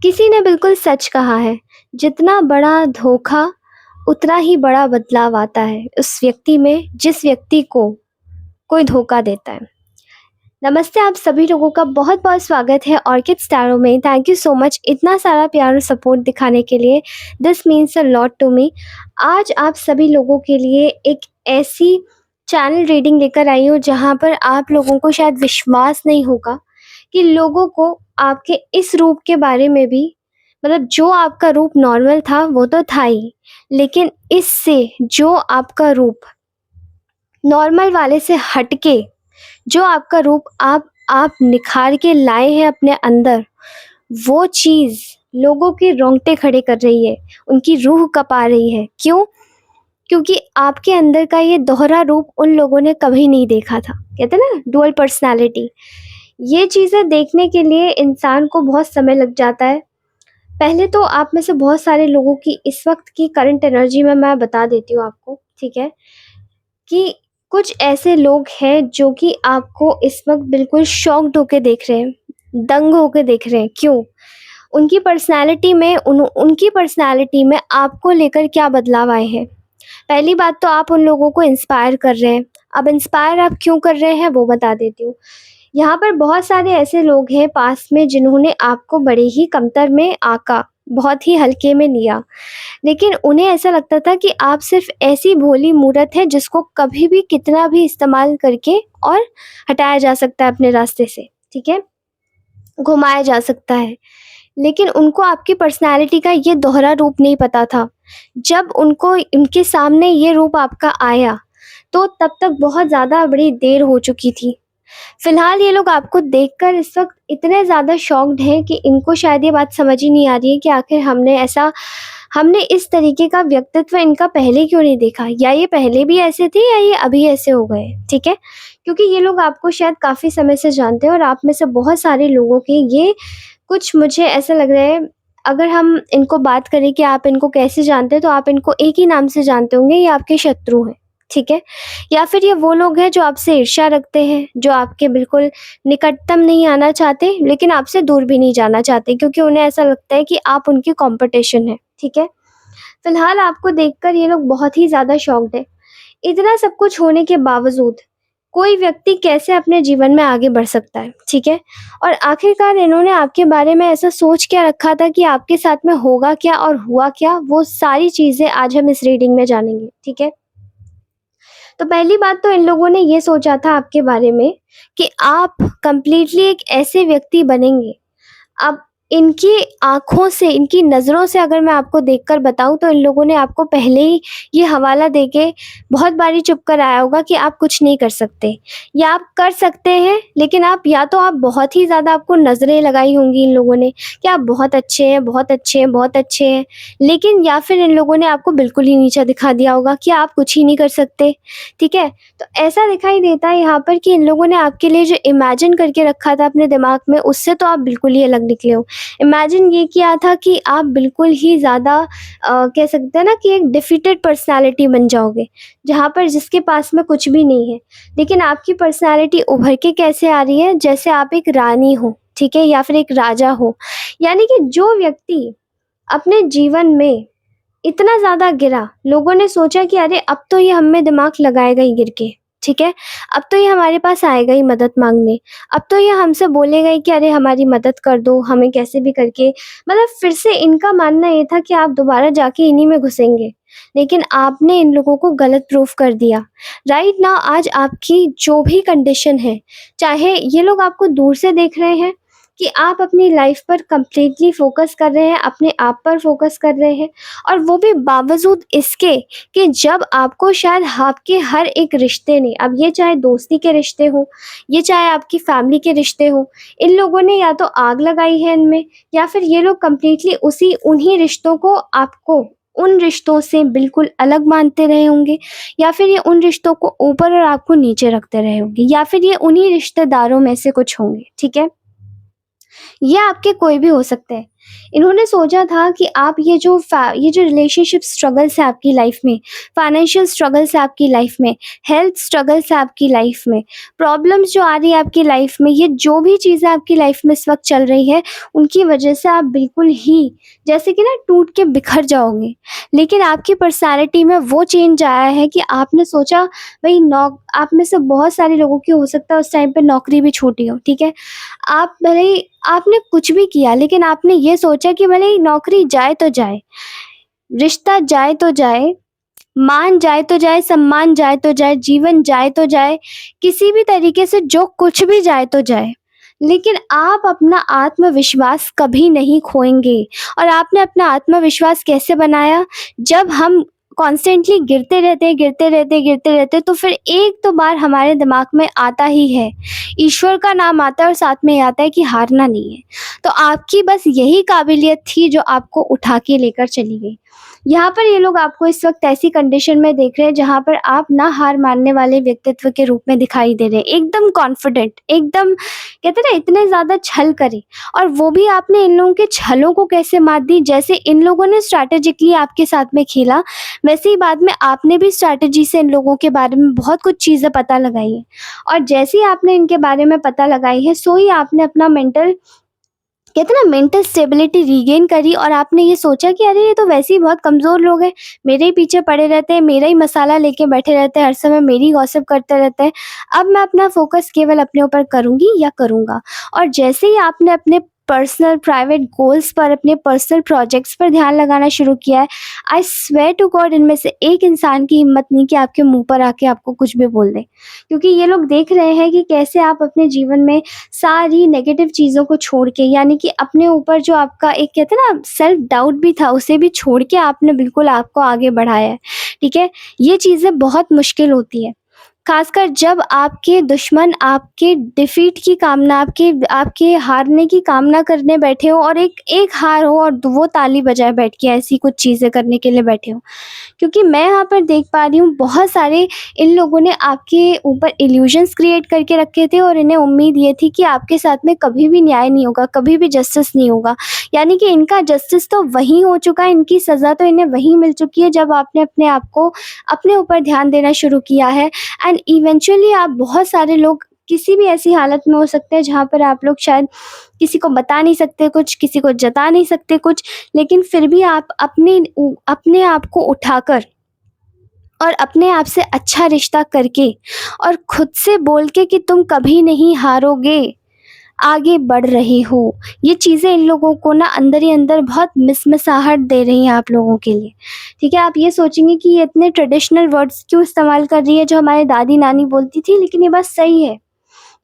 किसी ने बिल्कुल सच कहा है, जितना बड़ा धोखा उतना ही बड़ा बदलाव आता है उस व्यक्ति में जिस व्यक्ति को कोई धोखा देता है। नमस्ते आप सभी लोगों का बहुत-बहुत स्वागत है ऑर्किड स्टैरो में। थैंक यू सो मच इतना सारा प्यार और सपोर्ट दिखाने के लिए। This means a lot to me. आज आप सभी लोगों के लिए एक ऐसी चैनल रीडिंग लेकर आई हूँ जहाँ पर आप लोगों को शायद विश्वास नहीं होगा कि लोगों को आपके इस रूप के बारे में भी मतलब जो आपका रूप नॉर्मल था वो तो था ही, लेकिन इससे जो आपका रूप नॉर्मल वाले से हटके जो आपका रूप आप निखार के लाए हैं अपने अंदर, वो चीज़ लोगों के रोंगटे खड़े कर रही है, उनकी रूह कँपा रही है। क्यों? क्योंकि आपके अंदर का ये दोहरा रूप उन लोगों ने कभी नहीं देखा था। कहते हैं ना डुअल पर्सनैलिटी। ये चीज़ें देखने के लिए इंसान को बहुत समय लग जाता है। पहले तो आप में से बहुत सारे लोगों की इस वक़्त की करंट एनर्जी में मैं बता देती हूँ आपको, ठीक है? कि कुछ ऐसे लोग हैं जो कि आपको इस वक़्त बिल्कुल शॉक्ड होके देख रहे हैं, दंग होके देख रहे हैं। क्यों? उनकी पर्सनैलिटी में आपको लेकर क्या बदलाव आए हैं। पहली बात तो आप उन लोगों को इंस्पायर कर रहे हैं। अब इंस्पायर आप क्यों कर रहे हैं वो बता देती हूँ। यहाँ पर बहुत सारे ऐसे लोग हैं पास में जिन्होंने आपको बड़े ही कमतर में आँका, बहुत ही हल्के में लिया। लेकिन उन्हें ऐसा लगता था कि आप सिर्फ़ ऐसी भोली मूरत है जिसको कभी भी कितना भी इस्तेमाल करके और हटाया जा सकता है अपने रास्ते से, ठीक है? घुमाया जा सकता है। लेकिन उनको आपकी पर्सनैलिटी का ये दोहरा रूप नहीं पता था। जब उनको उनके सामने ये रूप आपका आया, तो तब तक बहुत ज़्यादा बड़ी देर हो चुकी थी। फ़िलहाल ये लोग आपको देखकर इस वक़्त इतने ज़्यादा शॉक्ड हैं कि इनको शायद ये बात समझ ही नहीं आ रही है कि आखिर हमने इस तरीके का व्यक्तित्व इनका पहले क्यों नहीं देखा? या ये पहले भी ऐसे थे या ये अभी ऐसे हो गए, ठीक है? क्योंकि ये लोग आपको शायद काफ़ी समय से जानते हैं और आप में से बहुत सारे लोगों के ये कुछ मुझे ऐसा लग रहा है, अगर हम इनको बात करें कि आप इनको कैसे जानते हैं, तो आप इनको एक ही नाम से जानते होंगे, ये आपके शत्रु हैं, ठीक है? या फिर ये वो लोग हैं जो आपसे ईर्ष्या रखते हैं, जो आपके बिल्कुल निकटतम नहीं आना चाहते, लेकिन आपसे दूर भी नहीं जाना चाहते क्योंकि उन्हें ऐसा लगता है कि आप उनकी कॉम्पिटिशन हैं, ठीक है? फिलहाल आपको देखकर ये लोग बहुत ही ज़्यादा शॉक्ड हैं। इतना सब कुछ होने के बावजूद कोई व्यक्ति कैसे अपने जीवन में आगे बढ़ सकता है, ठीक है? और आखिरकार इन्होंने आपके बारे में ऐसा सोच क्या रखा था कि आपके साथ में होगा क्या और हुआ क्या, वो सारी चीज़ें आज हम इस रीडिंग में जानेंगे, ठीक है? तो पहली बात तो इन लोगों ने ये सोचा था आपके बारे में कि आप कंप्लीटली एक ऐसे व्यक्ति बनेंगे। अब इनकी आँखों से, इनकी नज़रों से अगर मैं आपको देखकर बताऊँ तो इन लोगों ने आपको पहले ही ये हवाला देके बहुत बारी चुप कराया होगा कि आप कुछ नहीं कर सकते या आप कर सकते हैं, लेकिन आप बहुत ही ज़्यादा आपको नज़रें लगाई होंगी इन लोगों ने कि आप बहुत अच्छे हैं, बहुत अच्छे हैं, बहुत अच्छे हैं। लेकिन या फिर इन लोगों ने आपको बिल्कुल ही नीचा दिखा दिया होगा कि आप कुछ ही नहीं कर सकते, ठीक है? तो ऐसा दिखाई देता है यहाँ पर कि इन लोगों ने आपके लिए जो इमेजिन करके रखा था अपने दिमाग में, उससे तो आप बिल्कुल ही अलग निकले हो। इमेजिन ये किया था कि आप बिल्कुल ही ज़्यादा कह सकते हैं ना कि एक डिफीटेड पर्सनैलिटी बन जाओगे, जहाँ पर जिसके पास में कुछ भी नहीं है। लेकिन आपकी पर्सनैलिटी उभर के कैसे आ रही है, जैसे आप एक रानी हो, ठीक है? या फिर एक राजा हो। यानी कि जो व्यक्ति अपने जीवन में इतना ज़्यादा गिरा, लोगों ने सोचा कि अरे अब तो ये हम में दिमाग लगाएगा ही गिर के, ठीक है? अब तो ये हमारे पास आएगा ही मदद माँगने, अब तो ये हमसे बोलेगा ही कि अरे हमारी मदद कर दो, हमें कैसे भी करके। मतलब फिर से इनका मानना ये था कि आप दोबारा जाके इन्हीं में घुसेंगे, लेकिन आपने इन लोगों को गलत प्रूफ कर दिया। राइट नाउ आज आपकी जो भी कंडीशन है, चाहे ये लोग आपको दूर से देख रहे हैं कि आप अपनी लाइफ पर कंप्लीटली फ़ोकस कर रहे हैं, अपने आप पर फ़ोकस कर रहे हैं, और वो भी बावजूद इसके कि जब आपको शायद आपके हर एक रिश्ते ने, अब ये चाहे दोस्ती के रिश्ते हों, ये चाहे आपकी फैमिली के रिश्ते हों, इन लोगों ने या तो आग लगाई है इनमें, या फिर ये लोग कंप्लीटली उन्हीं रिश्तों को आपको उन रिश्तों से बिल्कुल अलग मानते रहे होंगे, या फिर ये उन रिश्तों को ऊपर और आपको नीचे रखते रहे होंगे, या फिर ये उन्हीं रिश्तेदारों में से कुछ होंगे, ठीक है? ये आपके कोई भी हो सकते हैं। इन्होंने सोचा था कि आप ये जो रिलेशनशिप स्ट्रगल्स है आपकी लाइफ में, फाइनेंशियल स्ट्रगल्स है आपकी लाइफ में, हेल्थ स्ट्रगल्स है आपकी लाइफ में, प्रॉब्लम्स जो आ रही है आपकी लाइफ में, ये जो भी चीज़ें आपकी लाइफ में इस वक़्त चल रही है, उनकी वजह से आप बिल्कुल ही जैसे कि ना टूट के बिखर जाओगे। लेकिन आपकी पर्सनैलिटी में वो चेंज आया है कि आपने सोचा भई आप में से बहुत सारे लोगों की हो सकता है उस टाइम पे नौकरी भी छूटी हो, ठीक है? आप भले ही आपने कुछ भी किया लेकिन आपने ये सोचा कि भले ही नौकरी जाए तो जाए, रिश्ता जाए तो जाए, मान जाए तो जाए, सम्मान जाए तो जाए, जीवन जाए तो जाए, किसी भी तरीके से जो कुछ भी जाए तो जाए। लेकिन आप अपना आत्मविश्वास कभी नहीं खोएँगे। और आपने अपना आत्मविश्वास कैसे बनाया? जब हम कॉन्स्टेंटली गिरते रहते हैं तो फिर एक तो बार हमारे दिमाग में आता ही है, ईश्वर का नाम आता है और साथ में ये आता है कि हारना नहीं है। तो आपकी बस यही काबिलियत थी जो आपको उठा के लेकर चली गई। यहाँ पर ये लोग आपको इस वक़्त ऐसी कंडीशन में देख रहे हैं जहाँ पर आप ना हार मानने वाले व्यक्तित्व के रूप में दिखाई दे रहे हैं। एकदम कॉन्फिडेंट, एकदम कहते हैं ना इतने ज़्यादा छल करे। और वो भी आपने इन लोगों के छलों को कैसे मात दी, जैसे इन लोगों ने स्ट्रैटेजिकली आपके साथ में खेला, वैसे ही बाद में आपने भी स्ट्रैटेजी से इन लोगों के बारे में बहुत कुछ चीज़ें पता लगाई हैं। और जैसे ही आपने इनके बारे में पता लगाई है, सो ही आपने अपना कहते हैं ना मेंटल स्टेबिलिटी रीगेन करी और आपने ये सोचा कि अरे ये तो वैसे ही बहुत कमज़ोर लोग हैं, मेरे ही पीछे पड़े रहते हैं, मेरा ही मसाला लेके बैठे रहते हैं, हर समय मेरी गॉसिप करते रहते हैं। अब मैं अपना फ़ोकस केवल अपने ऊपर करूँगी या करूँगा। और जैसे ही आपने अपने पर्सनल प्राइवेट गोल्स पर, अपने पर्सनल प्रोजेक्ट्स पर ध्यान लगाना शुरू किया है, आई स्वेयर टू गॉड इनमें से एक इंसान की हिम्मत नहीं कि आपके मुँह पर आके आपको कुछ भी बोल दे। क्योंकि ये लोग देख रहे हैं कि कैसे आप अपने जीवन में सारी नेगेटिव चीज़ों को छोड़ के, यानी कि अपने ऊपर जो आपका एक कहते हैं ना सेल्फ डाउट भी था, उसे भी छोड़ के आपने बिल्कुल आपको आगे बढ़ाया है, ठीक है? ये चीज़ें बहुत मुश्किल होती है। ख़ासकर जब आपके दुश्मन आपके डिफीट की कामना, आपके आपके हारने की कामना करने बैठे हों और एक एक हार हो और वो ताली बजाए बैठ के ऐसी कुछ चीज़ें करने के लिए बैठे हों। क्योंकि मैं यहाँ पर देख पा रही हूँ बहुत सारे इन लोगों ने आपके ऊपर इल्यूजन्स क्रिएट करके रखे थे और इन्हें उम्मीद ये थी कि आपके साथ में कभी भी न्याय नहीं होगा, कभी भी जस्टिस नहीं होगा। यानी कि इनका जस्टिस तो वहीं हो चुका है, इनकी सज़ा तो इन्हें वहीं मिल चुकी है जब आपने अपने आप को अपने ऊपर ध्यान देना शुरू किया है। एंड इवेंचुअली आप बहुत सारे लोग किसी भी ऐसी हालत में हो सकते हैं जहाँ पर आप लोग शायद किसी को बता नहीं सकते कुछ, किसी को जता नहीं सकते कुछ, लेकिन फिर भी आप अपने आप को उठाकर और अपने आप से अच्छा रिश्ता करके और खुद से बोल के कि तुम कभी नहीं हारोगे, आगे बढ़ रहे हो। ये चीज़ें इन लोगों को ना अंदर ही अंदर बहुत मिसमिसाहट दे रही हैं आप लोगों के लिए, ठीक है? आप ये सोचेंगे कि ये इतने ट्रेडिशनल वर्ड्स क्यों इस्तेमाल कर रही है जो हमारी दादी-नानी बोलती थी, लेकिन ये बात सही है।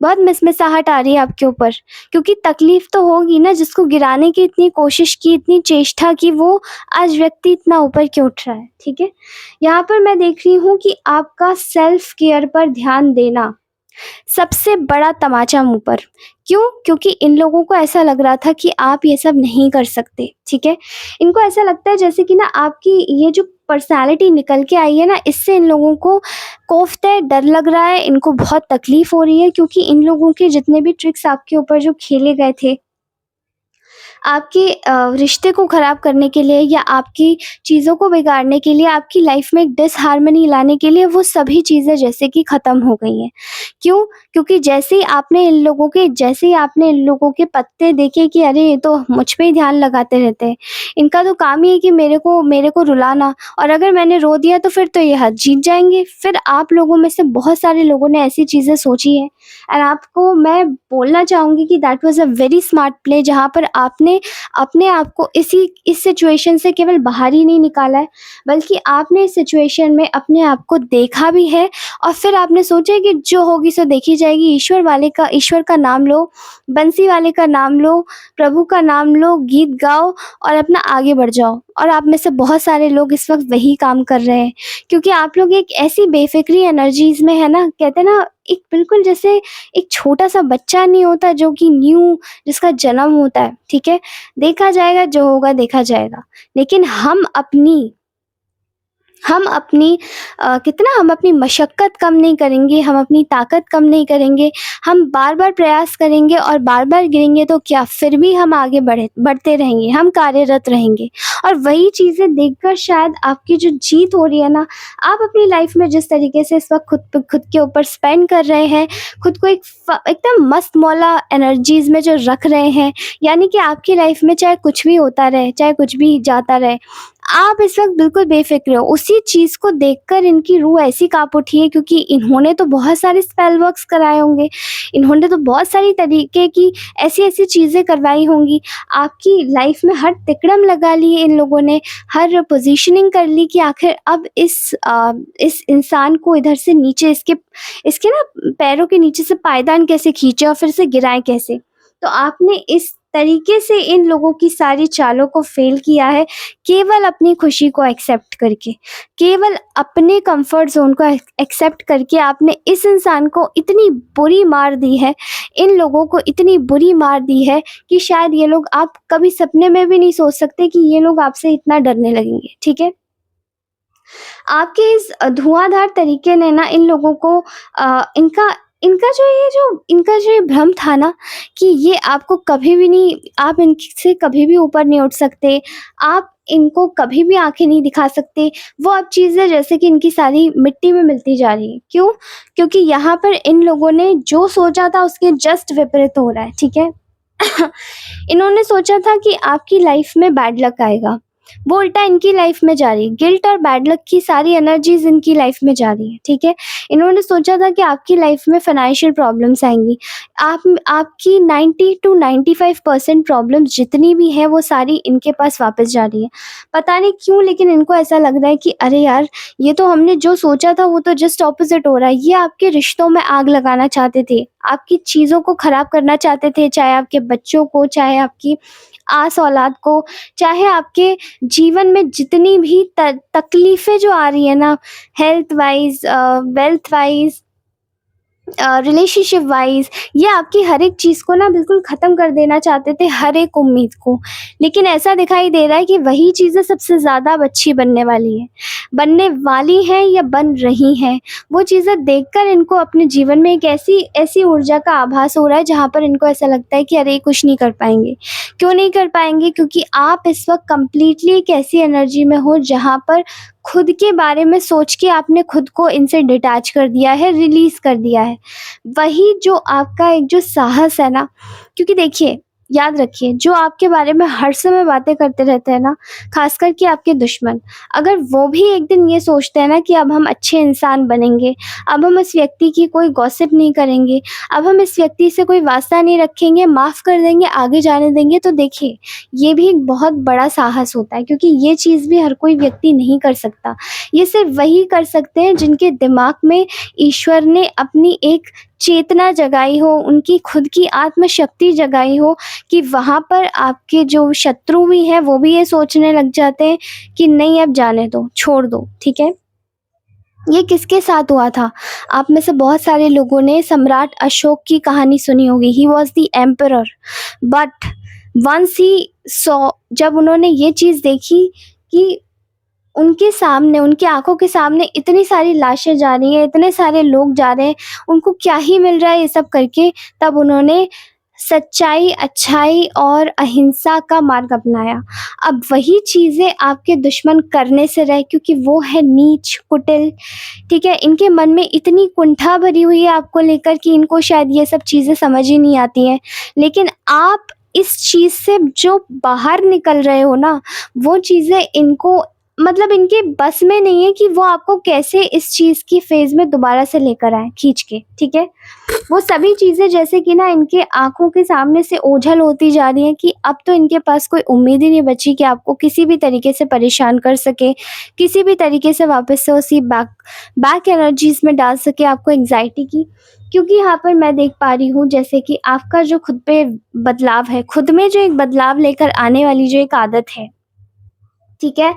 बहुत मिसमिसाहट आ रही है आपके ऊपर, क्योंकि तकलीफ़ तो होगी ना, जिसको गिराने की इतनी कोशिश की, इतनी चेष्टा की, वो आज व्यक्ति इतना ऊपर क्यों उठ रहा है, ठीक है? यहाँ पर मैं देख रही हूँ कि आपका सेल्फ केयर पर ध्यान देना सबसे बड़ा तमाचा मुँह पर। क्यों? क्योंकि इन लोगों को ऐसा लग रहा था कि आप ये सब नहीं कर सकते, ठीक है? इनको ऐसा लगता है जैसे कि ना आपकी ये जो पर्सनैलिटी निकल के आई है ना, इससे इन लोगों को कोफ्त है, डर लग रहा है, इनको बहुत तकलीफ़ हो रही है, क्योंकि इन लोगों के जितने भी ट्रिक्स आपके ऊपर जो खेले गए थे, आपके रिश्ते को ख़राब करने के लिए या आपकी चीज़ों को बिगाड़ने के लिए, आपकी लाइफ़ में एक डिसहार्मनी लाने के लिए, वो सभी चीज़ें जैसे कि ख़त्म हो गई हैं। क्यों? क्योंकि जैसे ही आपने इन लोगों के पत्ते देखे कि अरे ये तो मुझ पे ही ध्यान लगाते रहते हैं। इनका तो काम ही है कि मेरे को रुलाना, और अगर मैंने रो दिया तो फिर तो ये हाथ जीत जाएँगे। फिर आप लोगों में से बहुत सारे लोगों ने ऐसी चीज़ें सोची हैं, एंड आपको मैं बोलना चाहूँगी कि that was a very smart play, जहाँ पर आपने अपने आप को इस सिचुएशन से केवल बाहर ही नहीं निकाला है, बल्कि आपने इस सिचुएशन में अपने आप को देखा भी है और फिर आपने सोचा कि जो होगी सो देखी जाएगी। ईश्वर का नाम लो, बंसी वाले का नाम लो, प्रभु का नाम लो, गीत गाओ और अपना आगे बढ़ जाओ। और आप में से बहुत सारे लोग इस वक़्त वही काम कर रहे हैं, क्योंकि आप लोग एक ऐसी बेफ़िक्री एनर्जीज़ में है ना, कहते हैं ना, एक बिल्कुल जैसे एक छोटा-सा बच्चा नहीं होता जो कि जिसका जन्म होता है, ठीक है? देखा जाएगा, जो होगा देखा जाएगा। लेकिन हम अपनी हम अपनी मशक्क़त कम नहीं करेंगे, हम अपनी ताकत कम नहीं करेंगे, हम बार-बार प्रयास करेंगे और बार-बार गिरेंगे तो क्या, फिर भी हम आगे बढ़ते रहेंगे, हम कार्यरत रहेंगे। और वही चीज़ें देखकर शायद आपकी जो जीत हो रही है ना, आप अपनी लाइफ़ में जिस तरीके से इस वक़्त खुद के ऊपर स्पेंड कर रहे हैं, खुद को एकदम मस्त मौला एनर्जीज़ में जो रख रहे हैं, यानी कि आपकी लाइफ़ में चाहे कुछ भी होता रहे, चाहे कुछ भी जाता रहे, आप इस वक़्त बिल्कुल बेफ़िक्र हो। उसी चीज़ को देखकर इनकी रूह ऐसी काँप उठी है, क्योंकि इन्होंने तो बहुत सारे स्पेल वर्क्स कराए होंगे, इन्होंने तो बहुत सारी तरीके की ऐसी-ऐसी चीज़ें करवाई होंगी। आपकी लाइफ़ में हर तिकड़म लगा ली है इन लोगों ने, हर पोज़ीशनिंग कर ली कि आखिर अब इस इंसान को इधर से नीचे इसके ना पैरों के नीचे से पायदान कैसे खींचे और फिर से गिराएँ कैसे। तो आपने इस तरीके से इन लोगों की सारी चालों को फ़ेल किया है, केवल अपनी खुशी को एक्सेप्ट करके, केवल अपने कंफर्ट ज़ोन को एक्सेप्ट करके आपने इस इंसान को इतनी बुरी मार दी है, इन लोगों को इतनी बुरी मार दी है कि शायद ये लोग, आप कभी सपने में भी नहीं सोच सकते कि ये लोग आपसे इतना डरने लगेंगे, ठीक है? आपके इस धुआँधार तरीके ने ना इन लोगों को इनका इनका जो ये भ्रम था ना कि ये आपको कभी भी नहीं, आप इनसे कभी भी ऊपर नहीं उठ सकते, आप इनको कभी भी आँखें नहीं दिखा सकते, वो अब चीज़ें जैसे कि इनकी सारी मिट्टी में मिलती जा रही है। क्यों? क्योंकि यहाँ पर इन लोगों ने जो सोचा था उसके जस्ट विपरीत हो रहा है, ठीक है? इन्होंने सोचा था कि आपकी लाइफ में बैड लक आएगा, वो उल्टा इनकी लाइफ में जा रही है। गिल्ट और बैड लक की सारी एनर्जीज़ इनकी लाइफ में जा रही है, ठीक है? इन्होंने सोचा था कि आपकी लाइफ में फाइनेंशियल प्रॉब्लम्स आएँगी। आपकी 90 टू 95% प्रॉब्लम्स जितनी भी हैं वो सारी इनके पास वापस जा रही है। पता नहीं क्यों, लेकिन इनको ऐसा लग रहा है कि अरे यार, ये तो हमने जो सोचा था वो तो जस्ट ऑपोज़िट हो रहा है। ये आपके रिश्तों में आग लगाना चाहते थे, आपकी चीज़ों को ख़राब करना चाहते थे, चाहे आपके बच्चों को, चाहे आपकी आस-औलाद को, चाहे आपके जीवन में जितनी भी तकलीफ़ें जो आ रही है ना, health wise, wealth wise, relationship wise, ये आपकी हर एक चीज़ को ना बिल्कुल ख़त्म कर देना चाहते थे, हर एक उम्मीद को। लेकिन ऐसा दिखाई दे रहा है कि वही चीज़ें सबसे ज़्यादा अब अच्छी बनने वाली हैं या बन रही हैं। वो चीज़ें देखकर इनको अपने जीवन में एक ऐसी ऐसी ऊर्जा का आभास हो रहा है, जहाँ पर इनको ऐसा लगता है कि अरे, कुछ नहीं कर पाएँगे। क्यों नहीं कर पाएँगे? क्योंकि आप इस वक़्त कंप्लीटली एक ऐसी एनर्जी में हो, जहाँ पर खुद के बारे में सोच के आपने खुद को इनसे डिटैच कर दिया है, रिलीज़ कर दिया है। वही जो आपका एक जो साहस है ना, क्योंकि देखिए, याद रखिए, जो आपके बारे में हर समय बातें करते रहते हैं ना, ख़ासकर कि आपके दुश्मन, अगर वो भी एक दिन ये सोचते हैं ना कि अब हम अच्छे इंसान बनेंगे, अब हम इस व्यक्ति की कोई गॉसिप नहीं करेंगे, अब हम इस व्यक्ति से कोई वास्ता नहीं रखेंगे, माफ़ कर देंगे, आगे जाने देंगे, तो देखिए, ये भी एक बहुत बड़ा साहस होता है, क्योंकि ये चीज़ भी हर कोई व्यक्ति नहीं कर सकता। ये सिर्फ़ वही कर सकते हैं जिनके दिमाग में ईश्वर ने अपनी एक चेतना जगाई हो, उनकी खुद की आत्मशक्ति जगाई हो, कि वहाँ पर आपके जो शत्रु भी हैं वो भी ये सोचने लग जाते हैं कि नहीं, अब जाने दो, छोड़ दो, ठीक है? ये किसके साथ हुआ था? आप में से बहुत सारे लोगों ने सम्राट अशोक की कहानी सुनी होगी। He was the emperor, but once he saw, जब उन्होंने ये चीज़ देखी कि उनके सामने, उनकी आँखों के सामने इतनी सारी लाशें जा रही हैं, इतने सारे लोग जा रहे हैं, उनको क्या ही मिल रहा है ये सब करके, तब उन्होंने सच्चाई, अच्छाई और अहिंसा का मार्ग अपनाया। अब वही चीज़ें आपके दुश्मन करने से रहे, क्योंकि वो है नीच, कुटिल, ठीक है? इनके मन में इतनी कुंठा भरी हुई है आपको लेकर कि इनको शायद ये सब चीज़ें समझ ही नहीं आती हैं। लेकिन आप इस चीज़ से जो बाहर निकल रहे हो ना, वो चीज़ें इनको, मतलब इनके बस में नहीं है कि वो आपको कैसे इस चीज़ की फ़ेज़ में दोबारा से लेकर आएँ खींच के, ठीक है? वो सभी चीज़ें जैसे कि ना इनके आँखों के सामने से ओझल होती जा रही हैं कि अब तो इनके पास कोई उम्मीद ही नहीं बची कि आपको किसी भी तरीके से परेशान कर सके, किसी भी तरीके से वापस से उसी बैक एनर्जीज़ में डाल सके आपको एंग्ज़ायटी की। क्योंकि यहाँ पर मैं देख पा रही हूँ जैसे कि आपका जो खुद पे बदलाव है, खुद में जो एक बदलाव लेकर आने वाली जो एक आदत है, ठीक है?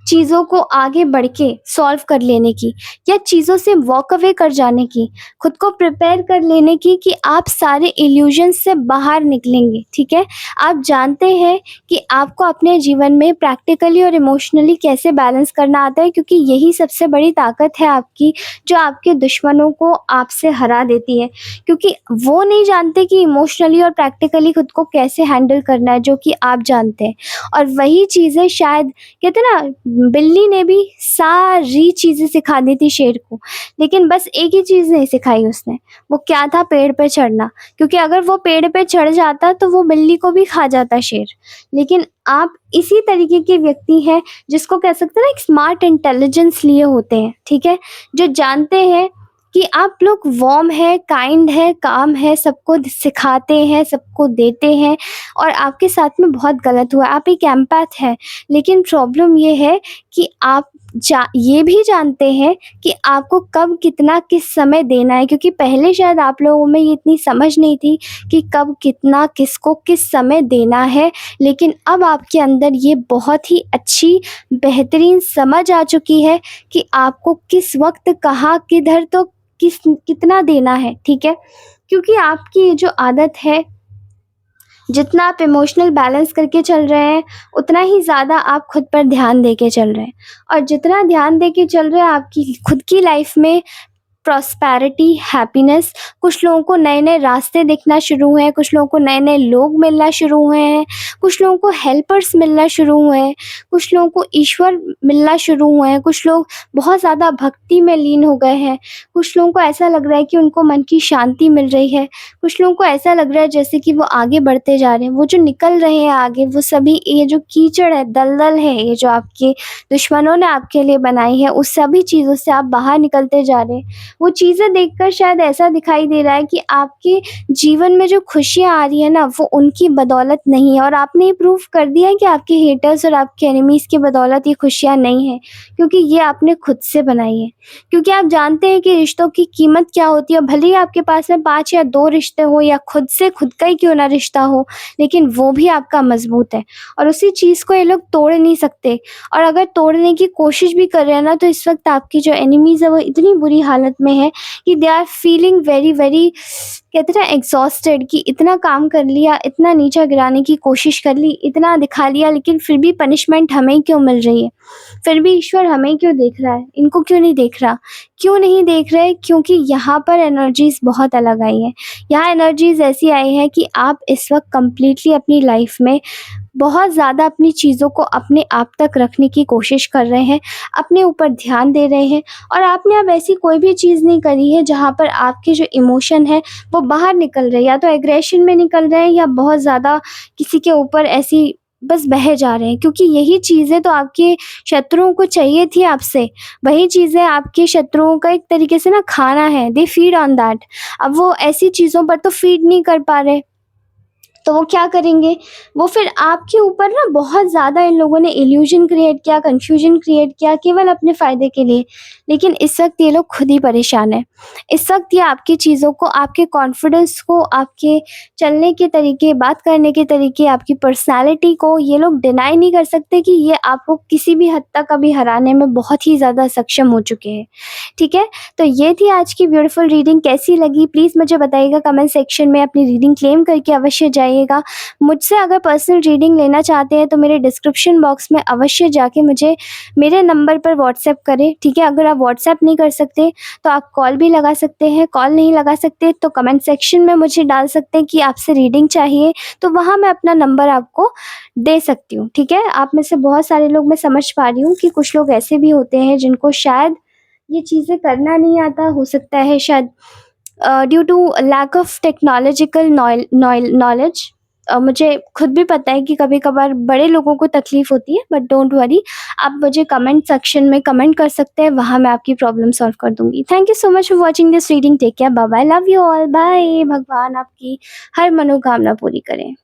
चीज़ों को आगे बढ़ के सॉल्व कर लेने की या चीज़ों से वॉक अवे कर जाने की, खुद को प्रिपेयर कर लेने की कि आप सारे इल्यूजन्स से बाहर निकलेंगे, ठीक है? आप जानते हैं कि आपको अपने जीवन में प्रैक्टिकली और इमोशनली कैसे बैलेंस करना आता है, क्योंकि यही सबसे बड़ी ताकत है आपकी, जो आपके दुश्मनों को आपसे हरा देती है। क्योंकि वो नहीं जानते कि इमोशनली और प्रैक्टिकली खुद को कैसे हैंडल करना है, जो कि आप जानते हैं। और वही चीज़ें शायद, कहते हैं ना, बिल्ली ने भी सारी चीज़ें सिखा दी थी शेर को, लेकिन बस एक ही चीज़ नहीं सिखाई उसने, वो क्या था? पेड़ पे चढ़ना। क्योंकि अगर वो पेड़ पे चढ़ जाता तो वो बिल्ली को भी खा जाता शेर। लेकिन आप इसी तरीके के व्यक्ति हैं जिसको कह सकते हैं ना, एक स्मार्ट इंटेलिजेंस लिए होते हैं, ठीक है? जो जानते हैं कि आप लोग वार्म है, काइंड है, काम है, सबको सिखाते हैं, सबको देते हैं, और आपके साथ में बहुत गलत हुआ। आप एक एम्पैथ हैं, लेकिन प्रॉब्लम ये है कि आप ये भी जानते हैं कि आपको कब कितना किस समय देना है, क्योंकि पहले शायद आप लोगों में ये इतनी समझ नहीं थी कि कब कितना किसको किस समय देना है। लेकिन अब आपके अंदर ये बहुत ही अच्छी बेहतरीन समझ आ चुकी है कि आपको किस वक़्त, कहाँ, किधर, तो कितना देना है, ठीक है? क्योंकि आपकी ये जो आदत है, जितना आप इमोशनल बैलेंस करके चल रहे हैं, उतना ही ज़्यादा आप खुद पर ध्यान दे के चल रहे हैं, और जितना ध्यान दे के चल रहे हैं, आपकी खुद की लाइफ में प्रॉस्पेरिटी, हैप्पीनेस, कुछ लोगों को नए-नए रास्ते दिखना शुरू हुए हैं, कुछ लोगों को नए-नए लोग मिलना शुरू हुए हैं, कुछ लोगों को हेल्पर्स मिलना शुरू हुए हैं, कुछ लोगों को ईश्वर मिलना शुरू हुए हैं, कुछ लोग बहुत ज़्यादा भक्ति में लीन हो गए हैं, कुछ लोगों को ऐसा लग रहा है कि उनको मन की शांति मिल रही है, कुछ लोगों को ऐसा लग रहा है जैसे कि वो आगे बढ़ते जा रहे हैं। वो जो निकल रहे हैं आगे, वो सभी, ये जो कीचड़ है, दलदल है, ये जो आपके दुश्मनों ने आपके लिए बनाई है, उस सभी चीज़ों से आप बाहर निकलते जा रहे हैं। वो चीज़ें देखकर शायद ऐसा दिखाई दे रहा है कि आपके जीवन में जो खुशियाँ आ रही है ना, वो उनकी बदौलत नहीं है, और आपने ये प्रूव कर दिया है कि आपके हेटर्स और आपके एनिमीज़ की बदौलत ये खुशियाँ नहीं हैं, क्योंकि ये आपने खुद से बनाई है। क्योंकि आप जानते हैं कि रिश्तों की कीमत क्या होती है, भले ही आपके पास में 5 या 2 रिश्ते हो, या खुद से खुद का ही क्यों ना रिश्ता हो, लेकिन वो भी आपका मज़बूत है, और उसी चीज़ को ये लोग तोड़ नहीं सकते। और अगर तोड़ने की कोशिश भी कर रहे हैं ना, तो इस वक़्त आपकी जो एनिमीज़ है, वो इतनी बुरी हालत में है कि they are feeling very very, कहते हैं ना, एग्जॉस्टेड, कि इतना काम कर लिया, इतना नीचा गिराने की कोशिश कर ली, इतना दिखा लिया, लेकिन फिर भी पनिशमेंट हमें क्यों मिल रही है? फिर भी ईश्वर हमें क्यों देख रहा है? इनको क्यों नहीं देख रहा? क्यों नहीं देख रहे? क्योंकि यहाँ पर एनर्जीज़ बहुत अलग आई हैं। यहाँ एनर्जीज़ ऐसी आई हैं कि आप इस वक़्त कंप्लीटली अपनी लाइफ में बहुत ज़्यादा अपनी चीज़ों को अपने आप तक रखने की कोशिश कर रहे हैं, अपने ऊपर ध्यान दे रहे हैं, और आपने अब ऐसी कोई भी चीज़ नहीं करी है जहाँ पर आपके जो इमोशन है वो बाहर निकल रहे हैं, या तो एग्रेशन में निकल रहे हैं, या बहुत ज़्यादा किसी के ऊपर ऐसी बस बहे जा रहे हैं, क्योंकि यही चीज़ें तो आपके शत्रुओं को चाहिए थी आपसे। वही चीज़ें आपके शत्रुओं का एक तरीके से ना खाना है, दे फीड ऑन दैट। अब वो ऐसी चीज़ों पर तो फीड नहीं कर पा रहे, तो वो क्या करेंगे? वो फिर आपके ऊपर ना बहुत ज़्यादा इन लोगों ने इल्यूज़न क्रिएट किया, कन्फ्यूज़न क्रिएट किया, केवल अपने फ़ायदे के लिए। लेकिन इस वक़्त ये लोग खुद ही परेशान हैं। इस वक़्त ये आपकी चीज़ों को, आपके कॉन्फिडेंस को, आपके चलने के तरीके, बात करने के तरीके, आपकी पर्सनैलिटी को ये लोग डिनाई नहीं कर सकते कि ये आपको किसी भी हद तक अभी हराने में बहुत ही ज़्यादा सक्षम हो चुके हैं। ठीक है? तो ये थी आज की ब्यूटीफुल रीडिंग। कैसी लगी प्लीज़ मुझे बताइएगा कमेंट सेक्शन में। अपनी रीडिंग क्लेम करके अवश्य जाइएगा। मुझसे अगर पर्सनल रीडिंग लेना चाहते हैं तो मेरे डिस्क्रिप्शन बॉक्स में अवश्य जाके मुझे मेरे नंबर पर व्हाट्सएप करें, ठीक है? अगर आप व्हाट्सएप नहीं कर सकते तो आप कॉल भी लगा सकते हैं। कॉल नहीं लगा सकते तो कमेंट सेक्शन में मुझे डाल सकते हैं कि आपसे रीडिंग चाहिए, तो वहाँ मैं अपना नंबर आपको दे सकती हूँ, ठीक है? आप में से बहुत सारे लोग, मैं समझ पा रही हूँ कि कुछ लोग ऐसे भी होते हैं जिनको शायद ये चीज़ें करना नहीं आता, हो सकता है शायद due to lack of technological knowledge. मुझे खुद भी पता है कि कभी-कभार बड़े लोगों को तकलीफ़ होती है, बट डोंट वरी, आप मुझे कमेंट सेक्शन में कमेंट कर सकते हैं, वहाँ मैं आपकी प्रॉब्लम सॉल्व कर दूँगी। Thank you so much for watching this reading. Take care, bye bye, love you all, bye. भगवान आपकी हर मनोकामना पूरी करें।